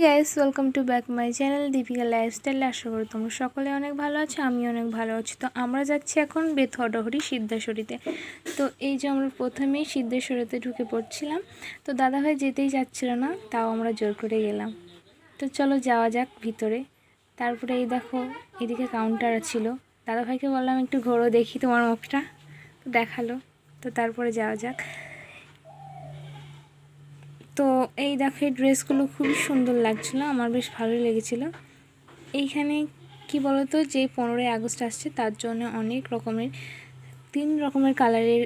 Guys, welcome to back my channel Deepika lifestyle. আশা করি তোমরা সকলে অনেক ভালো আছো, আমি অনেক ভালো আছি। তো আমরা যাচ্ছি এখন বেথডহরি সিদ্ধেশ্বরীতে। তো এই যে আমরা প্রথমেই সিদ্ধেশ্বরীতে ঢুকে পড়ছিলাম। তো দাদাভাই যেতেই যাচ্ছিল না, তাও আমরা জোর করে গেলাম। তো চলো যাওয়া যাক ভিতরে। তারপরে এই দেখো এদিকে কাউন্টার ছিল, দাদাভাইকে বললাম একটু ঘোরো দেখি তোমার মুখটা, তো দেখালো। তো তারপরে যাওয়া যাক। তো এই দেখো এই ড্রেসগুলো খুবই সুন্দর লাগছিলো, আমার বেশ ভালোই লেগেছিলো। এইখানে কি বলতো, যে 15ই আগস্ট আসছে তার জন্য অনেক রকমের 3 রকমের কালারের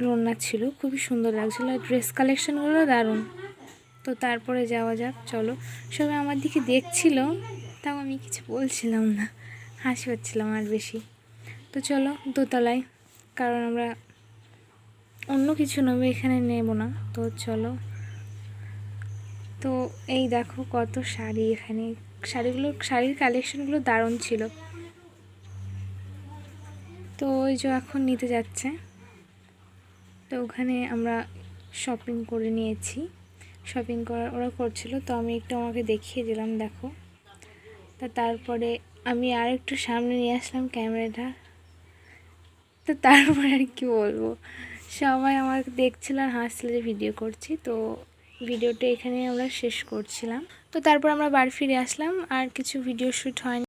রোনা ছিল, খুবই সুন্দর লাগছিলো। ড্রেস কালেকশনগুলো দারুণ। তো তারপরে যাওয়া যাক, চলো। সবাই আমার দিকে দেখছিল, তাও আমি কিছু বলছিলাম না, হাসি হচ্ছিলাম আর বেশি। তো চলো দোতলায়, কারণ আমরা অন্য কিছু নেবো, এখানে নেব না। তো চলো। তো এই দেখো কত শাড়ি, এখানে শাড়ির কালেকশনগুলো দারুণ ছিল। তো ওই যে এখন নিতে যাচ্ছে, তো ওখানে আমরা শপিং করে নিয়েছি। শপিং ওরা করছিল, তো আমি একটু আমাকে দেখিয়ে দিলাম, দেখো। তা তারপরে আমি আর একটু সামনে নিয়ে আসলাম ক্যামেরাটা। তো তারপরে আর কি বলবো, সবাই আমাকে দেখছিল আর হাসছিল যে ভিডিও করছি। তো ভিডিওটা এখানে আমরা শেষ করছিলাম। তো তারপর আমরা বাড়ি ফিরে আসলাম, আর কিছু ভিডিও শ্যুট হয়নি।